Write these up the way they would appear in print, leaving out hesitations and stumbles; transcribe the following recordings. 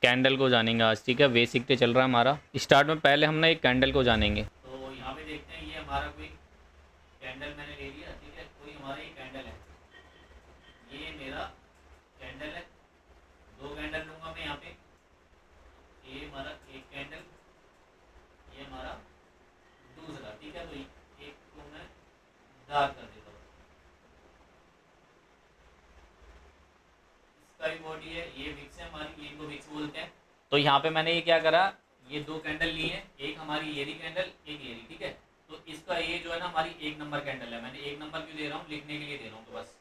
Candle को जानेंगे आज, ठीक है। बेसिक पे चल रहा है हमारा। स्टार्ट में पहले हम ना एक कैंडल को जानेंगे। तो यहाँ पे देखते हैं, ये हमारा कोई कैंडल मैंने ले लिया, ठीक है। कोई हमारा ये कैंडल है, ये मेरा कैंडल है। दो कैंडल लूँगा मैं यहाँ पे, ये हमारा एक कैंडल, ये हमारा दूसरा, ठीक है। तो एक को मैं डार्क कर देता हूँ, इसका भी बॉडी है, ये विक्स है हमारी, ये इनको विक्स बोलते हैं। तो यहाँ पे मैंने ये क्या करा, ये दो कैंडल ली है, एक हमारी ये कैंडल, एक ये, ठीक है। तो इसका ये जो है ना हमारी एक नंबर कैंडल है। मैंने एक नंबर क्यों दे रहा हूँ, लिखने के लिए दे रहा हूँ। तो बस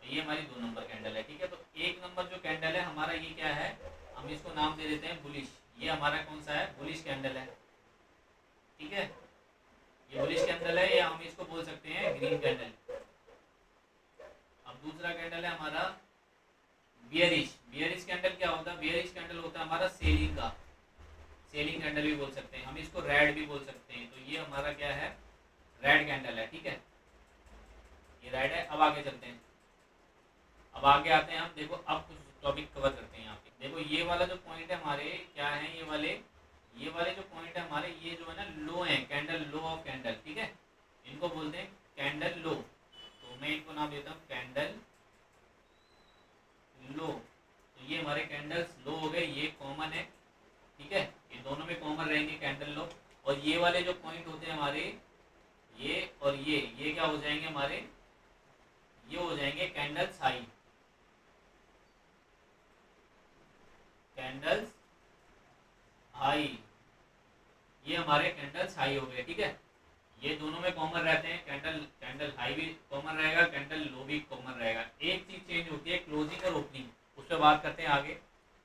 ये हमारी दो नंबर कैंडल है, ठीक है। तो एक नंबर जो कैंडल है हमारा, ये क्या है, हम इसको नाम दे देते हैं बुलिश। ये हमारा कौन सा है, बुलिश कैंडल है, ठीक है। ये बुलिश कैंडल है, या हम इसको बोल सकते हैं ग्रीन कैंडल। अब दूसरा कैंडल है हमारा बियरिश। बियरिश कैंडल क्या होता है, बियरिश कैंडल होता है हमारा सेलिंग का, सेलिंग कैंडल भी बोल सकते हैं हम इसको, रेड भी बोल सकते हैं। तो ये हमारा क्या है, रेड कैंडल है, ठीक है। ये रेड है। अब आगे चलते हैं, अब आगे आते हैं हम। देखो अब कुछ टॉपिक कवर करते हैं यहाँ पे। देखो ये वाला जो पॉइंट है हमारे, क्या है, ये वाले जो पॉइंट है हमारे, ये जो है ना लो है, कैंडल लो ऑफ कैंडल, ठीक है। इनको बोलते हैं कैंडल लो। तो मैं इनको नाम देता हूँ कैंडल लो। तो ये हमारे कैंडल्स लो हो गए, ये कॉमन है, ठीक है। ये दोनों में कॉमन रहेंगे कैंडल लो। और ये वाले जो पॉइंट होते हैं हमारे, ये और ये क्या हो जाएंगे हमारे, ये हो जाएंगे कैंडल्स हाई, कैंडल्स हाई। ये हमारे कैंडल्स हाई हो गए, ठीक है। ये दोनों में कॉमन रहते हैं, कैंडल हाई भी कॉमन रहेगा, कैंडल लो भी कॉमन रहेगा। एक चीज चेंज होती है, क्लोजिंग और ओपनिंग, उस पर बात करते हैं आगे,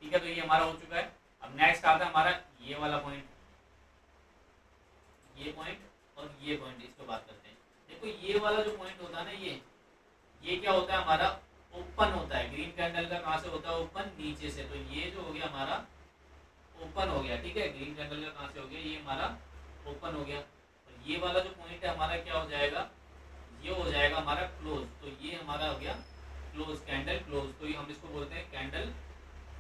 ठीक है। तो ये हमारा हो चुका है। अब नेक्स्ट आता है हमारा ये वाला पॉइंट, ये पॉइंट और ये पॉइंट, इस पर बात करते हैं। देखो ये वाला जो पॉइंट होता है ना, ये क्या होता है हमारा, ओपन होता है। ग्रीन कैंडल का कहाँ से होता है, ओपन, नीचे से। तो ये जो हो गया हमारा ओपन हो गया, ठीक है। ग्रीन कैंडल का कहाँ से हो गया, ये हमारा ओपन हो गया। और ये वाला जो पॉइंट है हमारा क्या हो जाएगा, ये हो जाएगा हमारा क्लोज। तो ये हमारा हो गया क्लोज, कैंडल क्लोज। तो ये हम इसको बोलते हैं कैंडल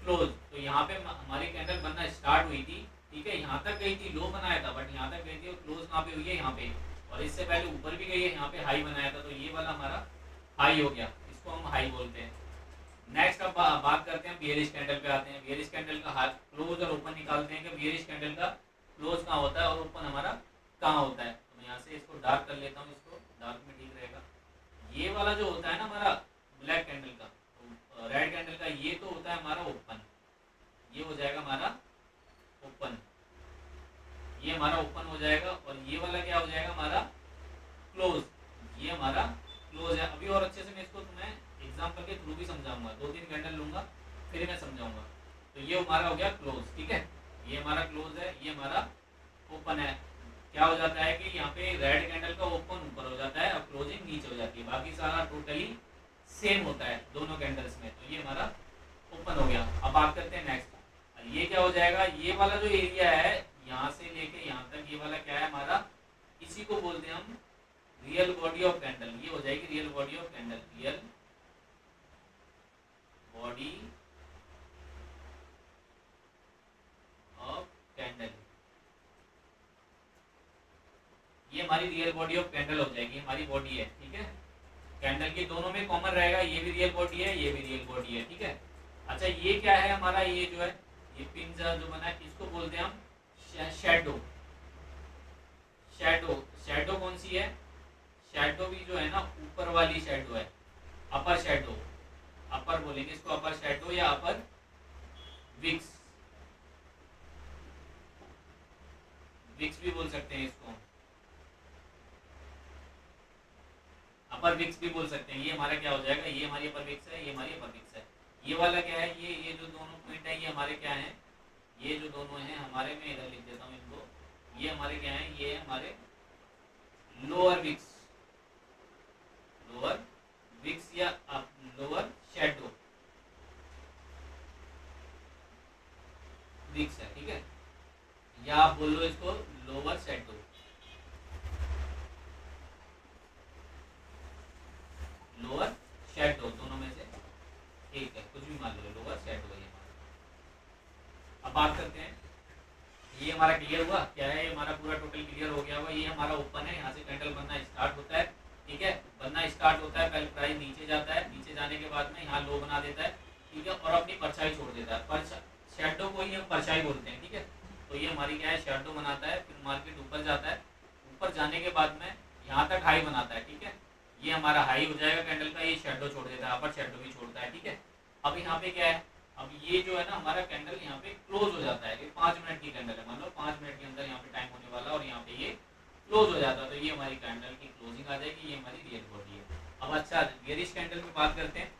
क्लोज। तो यहाँ पे हमारी कैंडल बनना स्टार्ट हुई थी, ठीक है। यहाँ तक गई थी, लो बनाया था, बट यहाँ तक गई थी और क्लोज कहाँ पे हुई है, यहाँ पे। और इससे पहले ऊपर भी गई है, यहाँ पे हाई बनाया था। तो ये वाला हमारा हाई हो गया, इसको हम हाई बोलते हैं। नेक्स्ट अब बात करते हैं बियरिश कैंडल पे आते हैं। बियरिश कैंडल का हाथ क्लोज और ओपन निकालते हैं कि बियरिश कैंडल का क्लोज कहाँ होता है और ओपन हमारा कहाँ होता है। तो मैं यहाँ से इसको डार्क कर लेता हूँ, इसको डार्क में ठीक रहेगा। ये वाला जो होता है ना हमारा ब्लैक कैंडल का, रेड कैंडल का, ये तो होता है हमारा ओपन, ये हो जाएगा हमारा ओपन, ये हमारा ओपन हो जाएगा। और ये वाला क्या हो जाएगा हमारा क्लोज, ये हमारा क्लोज है। अभी और अच्छे से मैं इसको तुम्हें एग्जाम्पल के थ्रू भी समझाऊंगा, दो तीन कैंडल लूंगा फिर मैं समझाऊंगा। तो ये हमारा हो गया क्लोज, ठीक है। ये हमारा क्लोज है, ये हमारा ओपन है। क्या हो जाता है कि यहाँ पे रेड कैंडल का ओपन ऊपर हो जाता है और क्लोजिंग नीचे हो जाती है, बाकी सारा टोटली सेम होता है दोनों कैंडल्स में। तो ये हमारा ओपन हो गया। अब बात करते हैं नेक्स्ट, ये क्या हो जाएगा, ये वाला जो एरिया है यहाँ से लेके यहाँ तक, ये वाला क्या है हमारा, इसी को बोलते हैं हम रियल बॉडी ऑफ कैंडल। ये हो जाएगी real body of candle, real body of candle. ये हमारी रियल बॉडी ऑफ कैंडल हो जाएगी, हमारी बॉडी है, ठीक है। कैंडल के दोनों में कॉमन रहेगा, ये भी रियल बॉडी है, ये भी रियल बॉडी है, ठीक है। अच्छा ये क्या है हमारा, ये जो है, ये पिंजरा जो बना है, इसको बोलते हैं हम शैडो। शैडो, शैडो कौन सी है, शैडो भी जो है ना ऊपर वाली शैडो है, अपर शैडो, अपर बोलेंगे इसको, अपर शैडो या अपर विक्स, विक्स भी बोल सकते हैं इसको, अपर विक्स भी बोल सकते हैं। ये हमारा क्या हो जाएगा, ये हमारी अपर विक्स है, ये हमारी अपर विक्स है। ये वाला क्या है, ये जो दोनों पॉइंट है, ये हमारे क्या है, ये जो दोनों हैं हमारे, मैं इधर लिख देता हूँ इनको, ये हमारे क्या है, ये हमारे लोअर विक्स, लोअर विक्स या लोअर शैडो विक्स है, ठीक है। या आप बोल लो इसको लोअर शैडो, लोअर शैडो, दोनों में से एक है, कुछ भी मान लो, लोअर शैडो है हमारा। अब बात करते हैं, ये हमारा क्लियर हुआ क्या है, ये हमारा पूरा टोटल क्लियर हो गया हुआ। ये हमारा ओपन है, यहाँ से कैंडल बनना स्टार्ट होता है, ठीक है, बनना स्टार्ट होता है, पहले प्राइस नीचे जाता है, नीचे जाने के बाद में यहाँ लो बना देता है, ठीक है, और अपनी परछाई छोड़ देता है, शैडो को ही हम परछाई बोलते हैं, ठीक है। तो ये हमारी क्या है, शैडो बनाता है, फिर मार्केट ऊपर जाता है, ऊपर जाने के बाद में यहाँ तक हाई बनाता है, ठीक है, ये हमारा हाई हो जाएगा कैंडल का, ये शैडो छोड़ देता है, अपर शैडो भी छोड़ता है, ठीक है। अब यहाँ पे क्या है, अब ये जो है ना हमारा कैंडल यहाँ पे क्लोज हो जाता है, ये 5 मिनट की कैंडल है, मान लो 5 मिनट के अंदर यहाँ पे टाइम होने वाला और यहाँ पे ये क्लोज हो जाता है, तो ये हमारी कैंडल की क्लोजिंग आ जाएगी, ये हमारी रियल बॉडी है। अब अच्छा बेयरिश कैंडल में बात करते हैं।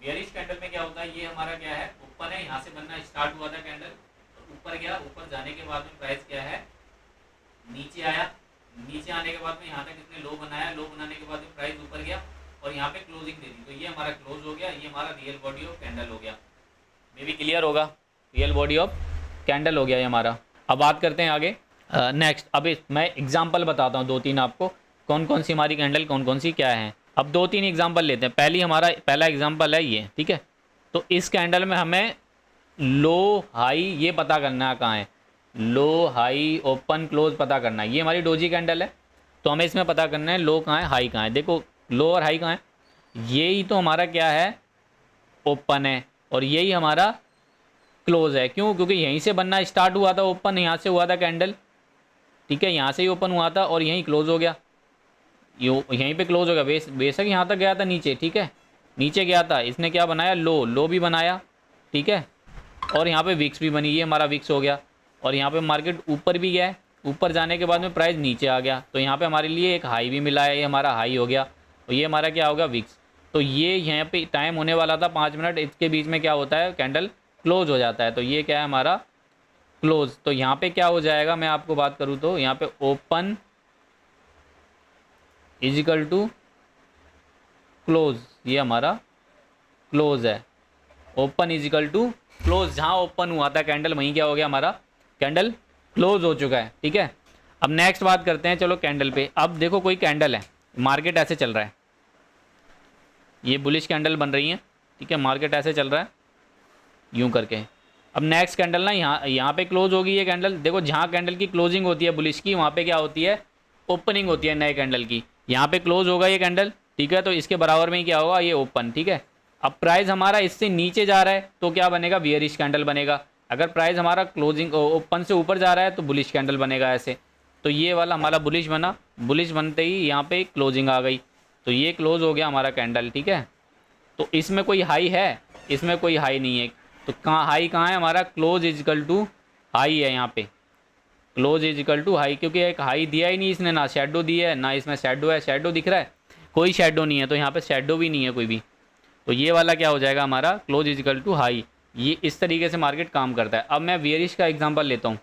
बेयरिश कैंडल में क्या होता है, ये हमारा क्या है, ओपन है, यहाँ से बनना स्टार्ट हुआ था कैंडल, ऊपर गया, ऊपर जाने के बाद में प्राइस क्या है, नीचे आया, नीचे आने के बाद में यहाँ तक इसने लो बनाया, लो बनाने के बाद में प्राइस ऊपर गया और यहाँ पे क्लोजिंग दे दी, तो ये हमारा क्लोज हो गया, ये हमारा रियल बॉडी ऑफ कैंडल हो गया। मे भी क्लियर होगा, रियल बॉडी ऑफ कैंडल हो गया ये हमारा। अब बात करते हैं आगे नेक्स्ट। अभी मैं एग्जांपल बताता हूँ 2-3 आपको, कौन कौन सी हमारी कैंडल कौन कौन सी क्या है। अब 2-3 एग्जांपल लेते हैं। पहला एग्जांपल है ये, ठीक है। तो इस कैंडल में हमें लो हाई ये पता करना है, कहाँ है लो हाई ओपन क्लोज पता करना है। ये हमारी डोजी कैंडल है, तो हमें इसमें पता करना है लो कहाँ है हाई कहाँ है। देखो लो और हाई कहाँ है, यही तो हमारा क्या है, ओपन है, और यही हमारा क्लोज है। क्यों? क्योंकि यहीं से बनना स्टार्ट हुआ था, ओपन यहाँ से हुआ था कैंडल, ठीक है, यहाँ से ही ओपन हुआ था और यहीं क्लोज हो गया, यहीं पे क्लोज हो गया। बेशक यहाँ तक गया था नीचे, ठीक है, नीचे गया था, इसने क्या बनाया, लो भी बनाया, ठीक है, और यहाँ पे विक्स भी बनी, ये हमारा विक्स हो गया। और यहाँ पे मार्केट ऊपर भी गया है, ऊपर जाने के बाद में प्राइस नीचे आ गया, तो यहाँ पे हमारे लिए एक हाई भी मिला है, ये हमारा हाई हो गया, और ये हमारा क्या होगा, विक्स। तो ये यहाँ पे टाइम होने वाला था 5 मिनट, इसके बीच में क्या होता है, कैंडल क्लोज हो जाता है, तो ये क्या है हमारा क्लोज। तो यहाँ पे क्या हो जाएगा, मैं आपको बात करूँ तो यहाँ पे ओपन इजिकल टू क्लोज, ये हमारा क्लोज है, ओपन इजिकल टू क्लोज। जहाँ ओपन हुआ था कैंडल वहीं क्या हो गया, हमारा कैंडल क्लोज हो चुका है, ठीक है। अब नेक्स्ट बात करते हैं, चलो कैंडल पे। अब देखो कोई कैंडल है, मार्केट ऐसे चल रहा है, ये बुलिश कैंडल बन रही है, ठीक है, मार्केट ऐसे चल रहा है यूं करके। अब नेक्स्ट कैंडल ना यहाँ पे क्लोज होगी ये कैंडल। देखो जहाँ कैंडल की क्लोजिंग होती है बुलिश की, वहाँ पे क्या होती है, ओपनिंग होती है नए कैंडल की। यहाँ पे क्लोज होगा ये कैंडल, ठीक है, तो इसके बराबर में ही क्या होगा, ये ओपन, ठीक है। अब प्राइस हमारा इससे नीचे जा रहा है तो क्या बनेगा, बियरिश कैंडल बनेगा। अगर प्राइस हमारा क्लोजिंग ओपन से ऊपर जा रहा है तो बुलिश कैंडल बनेगा ऐसे। तो ये वाला हमारा बुलिश बना, बुलिश बनते ही यहाँ पे क्लोजिंग आ गई, तो ये क्लोज हो गया हमारा कैंडल, ठीक है। तो इसमें कोई हाई है, इसमें कोई हाई नहीं है, तो कहाँ हाई कहाँ है हमारा, क्लोज इजिकल टू हाई है, यहाँ पे क्लोज इजिकल टू हाई, क्योंकि एक हाई दिया ही नहीं इसने, ना शेडो दी है, ना इसमें शेडो है। शेडो दिख रहा है, कोई शेडो नहीं है, तो यहाँ पे शेडो भी नहीं है कोई भी, तो ये वाला क्या हो जाएगा हमारा, क्लोज इजिकल टू हाई। ये इस तरीके से मार्केट काम करता है। अब मैं बियरिश का एग्जांपल लेता हूँ।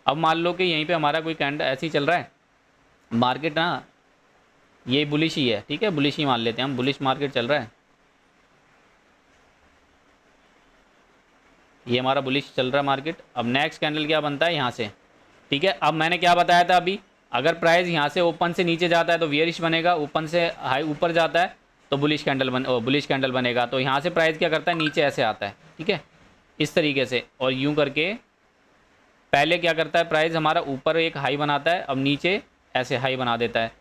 अब मान लो कि यहीं पे हमारा कोई कैंडल ऐसे ही चल रहा है, मार्केट ना ये बुलिश ही है, ठीक है, बुलिश ही मान लेते हैं हम, बुलिश मार्केट चल रहा है, ये हमारा बुलिश चल रहा है मार्केट। अब नेक्स्ट कैंडल क्या बनता है यहाँ से, ठीक है। अब मैंने क्या बताया था अभी, अगर प्राइस यहाँ से ओपन से नीचे जाता है तो बियरिश बनेगा, ओपन से हाई ऊपर जाता है तो बुलिश कैंडल बनेगा। तो यहाँ से प्राइस क्या करता है, नीचे ऐसे आता है, ठीक है, इस तरीके से। और यूं करके पहले क्या करता है, प्राइस हमारा ऊपर एक हाई बनाता है, अब नीचे ऐसे हाई बना देता है।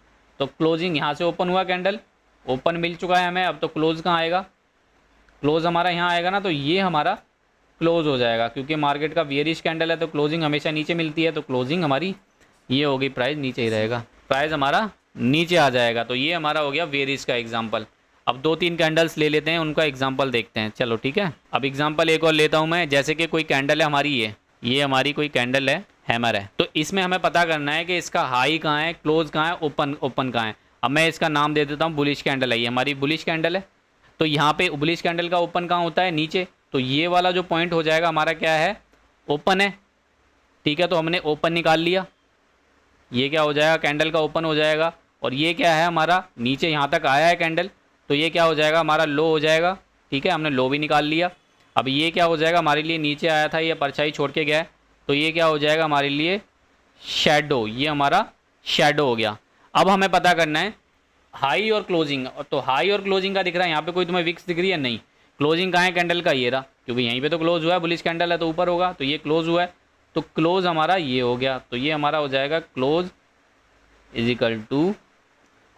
तो क्लोजिंग यहाँ से ओपन हुआ कैंडल, ओपन मिल चुका है हमें, अब तो क्लोज कहाँ आएगा, क्लोज हमारा यहाँ आएगा ना, तो ये हमारा क्लोज हो जाएगा, क्योंकि मार्केट का बियरिश कैंडल है तो क्लोजिंग हमेशा नीचे मिलती है, तो क्लोजिंग हमारी ये होगी, प्राइस नीचे ही रहेगा, प्राइस हमारा नीचे आ जाएगा। तो ये हमारा हो गया बियरिश का एग्जांपल। अब 2-3 कैंडल्स ले लेते हैं, उनका एग्जांपल देखते हैं, चलो ठीक है। अब एग्जांपल एक और लेता हूँ मैं, जैसे कि कोई कैंडल है हमारी, ये हमारी कोई कैंडल है, हैमर है, तो इसमें हमें पता करना है कि इसका हाई कहाँ है, क्लोज कहाँ है, ओपन कहाँ है। अब मैं इसका नाम दे देता हूँ बुलिश कैंडल है, ये हमारी बुलिश कैंडल है। तो यहाँ पे बुलिश कैंडल का ओपन कहाँ होता है, नीचे, तो ये वाला जो पॉइंट हो जाएगा हमारा क्या है, ओपन है, ठीक है। तो हमने ओपन निकाल लिया, ये क्या हो जाएगा, कैंडल का ओपन हो जाएगा। और ये क्या है हमारा, नीचे यहाँ तक आया है कैंडल, तो ये क्या हो जाएगा, हमारा लो हो जाएगा, ठीक है, हमने लो भी निकाल लिया। अब ये क्या हो जाएगा, हमारे लिए नीचे आया था, ये परछाई छोड़ के गया है, तो ये क्या हो जाएगा हमारे लिए, शैडो, ये हमारा शैडो हो गया। अब हमें पता करना है हाई और क्लोजिंग, तो हाई और क्लोजिंग का दिख रहा है, यहाँ पे कोई तुम्हें विक्स दिख रही है, नहीं, क्लोजिंग कहाँ है कैंडल का, ये रहा, क्योंकि यहीं पे तो क्लोज हुआ है, बुलिश कैंडल है तो ऊपर होगा, तो ये क्लोज हुआ है, तो क्लोज हमारा ये हो गया, तो ये हमारा हो जाएगा close is equal to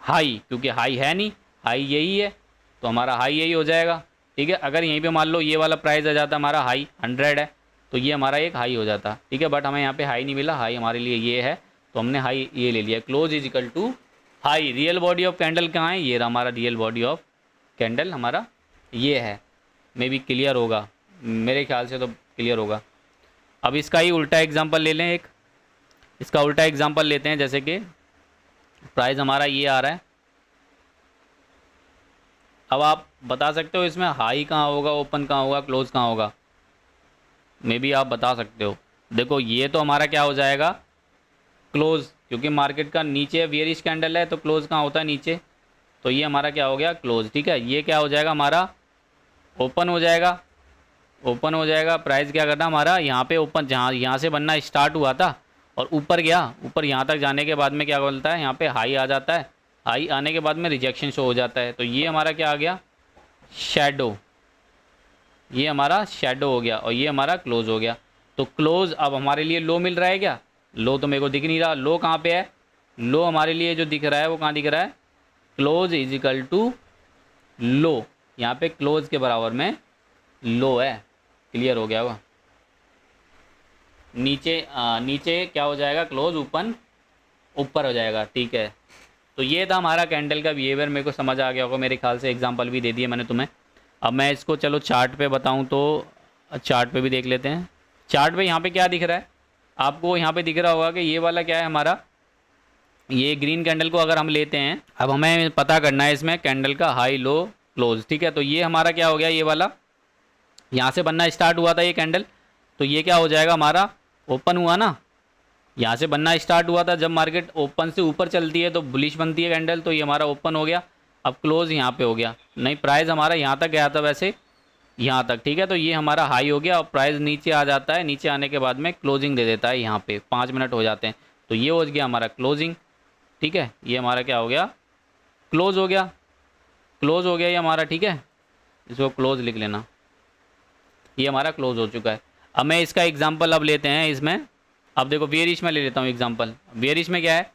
high, क्योंकि हाई है नहीं, हाई यही है, तो हमारा हाई यही हो जाएगा। ठीक है, अगर यहीं पे मान लो ये वाला प्राइस आ जाता हमारा हाई 100 है, तो ये हमारा एक हाई हो जाता। ठीक है, बट हमें यहाँ पे हाई नहीं मिला, हाई हमारे लिए ये है, तो हमने हाई ये ले लिया, close is equal to high. Real body of candle कहाँ है, ये रहा हमारा रियल बॉडी ऑफ कैंडल हमारा ये है। मे बी क्लियर होगा, मेरे ख्याल से तो क्लियर होगा। अब इसका ही उल्टा एग्जांपल ले लें, एक इसका उल्टा एग्जांपल लेते हैं, जैसे कि प्राइस हमारा ये आ रहा है। अब आप बता सकते हो इसमें हाई कहाँ होगा, ओपन कहाँ होगा, क्लोज कहाँ होगा, मे बी आप बता सकते हो। देखो ये तो हमारा क्या हो जाएगा क्लोज, क्योंकि मार्केट का नीचे बेयरिश कैंडल है, तो क्लोज कहाँ होता है नीचे, तो ये हमारा क्या हो गया क्लोज। ठीक है, ये क्या हो जाएगा हमारा ओपन हो जाएगा, ओपन हो जाएगा। प्राइस क्या करना हमारा यहाँ पे ओपन, जहाँ यहाँ से बनना स्टार्ट हुआ था और ऊपर गया, ऊपर यहाँ तक जाने के बाद में क्या बोलता है, यहाँ पे हाई आ जाता है, हाई आने के बाद में रिजेक्शन शो हो जाता है, तो ये हमारा क्या आ गया शैडो, ये हमारा शैडो हो गया, और ये हमारा क्लोज हो गया। तो क्लोज अब हमारे लिए लो मिल रहा है क्या, लो तो मेरे को दिख नहीं रहा, लो कहाँ पे है, लो हमारे लिए जो दिख रहा है वो कहाँ दिख रहा है, close is equal to low, यहाँ पे क्लोज के बराबर में लो है। क्लियर हो गया होगा। नीचे क्या हो जाएगा क्लोज, ओपन ऊपर हो जाएगा। ठीक है, तो ये था हमारा कैंडल का बिहेवियर, मेरे को समझ आ गया होगा मेरे ख्याल से, एग्जांपल भी दे दिए मैंने तुम्हें। अब मैं इसको चलो चार्ट पे बताऊं, तो चार्ट पे भी देख लेते हैं। चार्ट पे यहाँ पे क्या दिख रहा है आपको, यहाँ पे दिख रहा होगा कि ये वाला क्या है हमारा, ये ग्रीन कैंडल को अगर हम लेते हैं, अब हमें पता करना है इसमें कैंडल का हाई लो क्लोज। ठीक है, तो ये हमारा क्या हो गया, ये वाला यहाँ से बनना स्टार्ट हुआ था ये कैंडल, तो ये क्या हो जाएगा हमारा ओपन हुआ ना, यहाँ से बनना स्टार्ट हुआ था, जब मार्केट ओपन से ऊपर चलती है तो बुलिश बनती है कैंडल, तो ये हमारा ओपन हो गया। अब क्लोज यहाँ पे हो गया, नहीं प्राइस हमारा यहाँ तक गया था वैसे, यहाँ तक। ठीक है, तो ये हमारा हाई हो गया और प्राइस नीचे आ जाता है, नीचे आने के बाद में क्लोजिंग दे देता है, यहाँ पे 5 मिनट हो जाते हैं, तो ये हो गया हमारा क्लोजिंग। ठीक है, ये हमारा क्या हो गया क्लोज हो गया, क्लोज हो गया ये हमारा। ठीक है, इसको क्लोज लिख लेना, ये हमारा क्लोज हो चुका है। अब मैं इसका एग्जांपल अब लेते हैं इसमें। अब देखो बेयरिश में ले लेता हूँ एग्जांपल। बेयरिश में क्या है,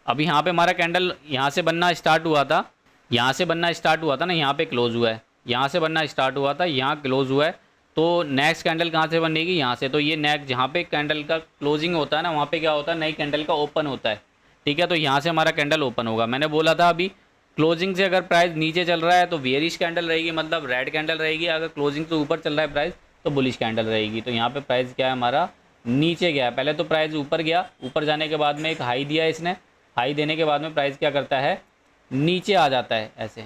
अब यहाँ पे हमारा कैंडल यहाँ से बनना स्टार्ट हुआ था, यहाँ से बनना स्टार्ट हुआ था ना, यहाँ पे क्लोज हुआ है, यहाँ से बनना स्टार्ट हुआ था, यहाँ क्लोज हुआ है, तो नेक्स्ट कैंडल कहाँ से बनेगी, यहाँ से। तो ये नेक्स्ट जहाँ पे कैंडल का क्लोजिंग होता है ना, वहाँ पे क्या होता है नई कैंडल का ओपन होता है। ठीक है, तो यहाँ से हमारा कैंडल ओपन होगा। मैंने बोला था अभी क्लोजिंग से अगर प्राइस नीचे चल रहा है तो बेयरिश कैंडल रहेगी, मतलब रेड कैंडल रहेगी, अगर क्लोजिंग से ऊपर चल रहा है प्राइस तो बुलिश कैंडल रहेगी। तो यहाँ पे प्राइस क्या है हमारा नीचे गया, पहले तो प्राइस ऊपर गया, ऊपर जाने के बाद में एक हाई दिया इसने, हाई देने के बाद में प्राइस क्या करता है नीचे आ जाता है ऐसे,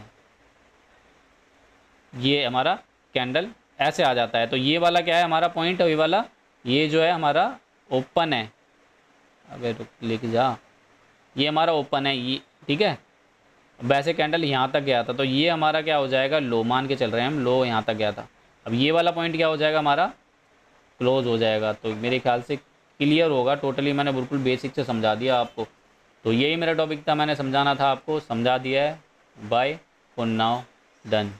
ये हमारा कैंडल ऐसे आ जाता है। तो ये वाला क्या है हमारा पॉइंट, ये वाला ये जो है हमारा ओपन है, अबे रुक लेके जा, ये हमारा ओपन है ये। ठीक है, वैसे कैंडल यहाँ तक गया था, तो ये हमारा क्या हो जाएगा लो, मान के चल रहे हैं हम लो यहाँ तक गया था। अब ये वाला पॉइंट क्या हो जाएगा हमारा क्लोज हो जाएगा। तो मेरे ख्याल से क्लियर होगा टोटली, मैंने बिल्कुल बेसिक से समझा दिया आपको। तो यही मेरा टॉपिक था, मैंने समझाना था आपको, समझा दिया है। Bye for now, done.